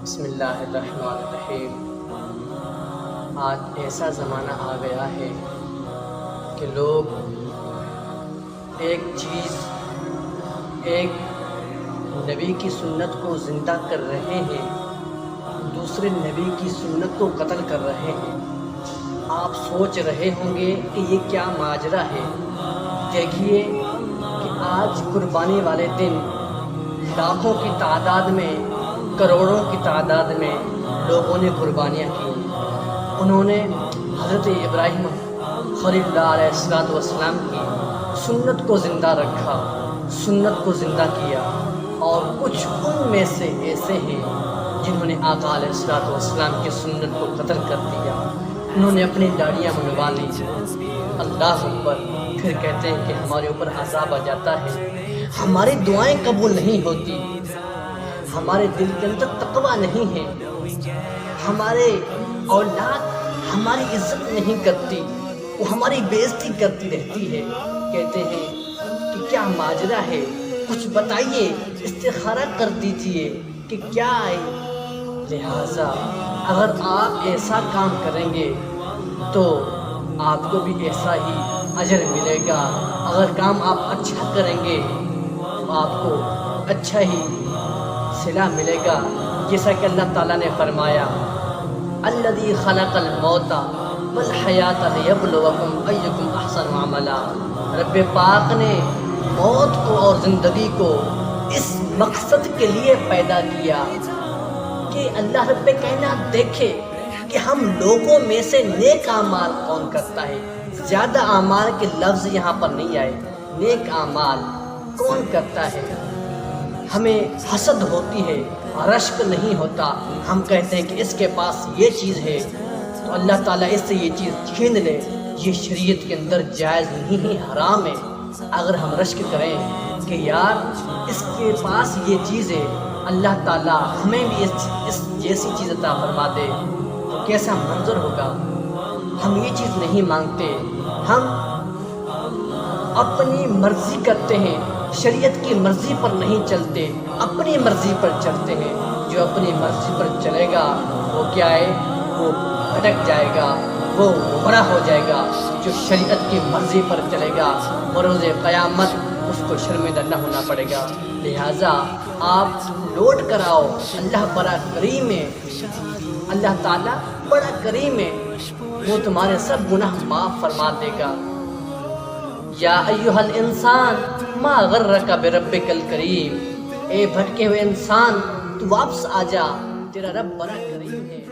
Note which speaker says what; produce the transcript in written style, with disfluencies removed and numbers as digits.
Speaker 1: بسم اللہ الرحمن الرحیم۔ آج ایسا زمانہ آ گیا ہے کہ لوگ ایک چیز، ایک نبی کی سنت کو زندہ کر رہے ہیں، دوسرے نبی کی سنت کو قتل کر رہے ہیں۔ آپ سوچ رہے ہوں گے کہ یہ کیا ماجرا ہے۔ دیکھیے کہ آج قربانی والے دن لاکھوں کی تعداد میں، کروڑوں کی تعداد میں لوگوں نے قربانیاں کی۔ انہوں نے حضرت ابراہیم خلیل اللہ علیہ السلام کی سنت کو زندہ رکھا، سنت کو زندہ کیا، اور کچھ ان میں سے ایسے ہیں جنہوں نے آقا علیہ السلام کی سنت کو قتل کر دیا۔ انہوں نے اپنی داڑیاں منڈوا لی، اللہ اکبر، پھر کہتے ہیں کہ ہمارے اوپر عذاب آ جاتا ہے، ہماری دعائیں قبول نہیں ہوتی، ہمارے دل کے اندر تقویٰ نہیں ہے، ہمارے اولاد ہماری عزت نہیں کرتی، وہ ہماری بے عزتی کرتی رہتی ہے۔ کہتے ہیں کہ کیا ماجرا ہے، کچھ بتائیے، استخارہ کر دیجئے کہ کیا ہے۔ لہٰذا اگر آپ ایسا کام کریں گے تو آپ کو بھی ایسا ہی اجر ملے گا۔ اگر کام آپ اچھا کریں گے تو آپ کو اچھا ہی صلہ ملے گا، جیسا کہ اللہ تعالیٰ نے فرمایا، الذی خلق الموت والحیات لیبلوکم ایکم احسن عملا۔ رب پاک نے موت کو اور زندگی کو اس مقصد کے لیے پیدا کیا کہ اللہ رب کائنات دیکھے کہ ہم لوگوں میں سے نیک اعمال کون کرتا ہے۔ زیادہ اعمال کے لفظ یہاں پر نہیں آئے، نیک اعمال کون کرتا ہے۔ ہمیں حسد ہوتی ہے، رشک نہیں ہوتا، ہم کہتے ہیں کہ اس کے پاس یہ چیز ہے تو اللہ تعالیٰ اس سے یہ چیز چھین لے۔ یہ شریعت کے اندر جائز نہیں ہے، حرام ہے۔ اگر ہم رشک کریں کہ یار اس کے پاس یہ چیز ہے، اللہ تعالیٰ ہمیں بھی اس جیسی چیز عطا فرما دے، تو کیسا منظر ہوگا۔ ہم یہ چیز نہیں مانگتے، ہم اپنی مرضی کرتے ہیں، شریعت کی مرضی پر نہیں چلتے، اپنی مرضی پر چلتے ہیں۔ جو اپنی مرضی پر چلے گا وہ کیا ہے، وہ بھٹک جائے گا، وہ گمراہ ہو جائے گا۔ جو شریعت کی مرضی پر چلے گا بروز قیامت اس کو شرمندہ نہ ہونا پڑے گا۔ لہٰذا آپ لوٹ کر آؤ، اللہ بڑا کریم ہے، اللہ تعالیٰ بڑا کریم ہے، وہ تمہارے سب گناہ معاف فرما دے گا۔ یا ایھا الانسان ما غرک بربک الکریم، اے بھٹکے ہوئے انسان تو واپس آ جا، تیرا رب بڑا کریم ہے۔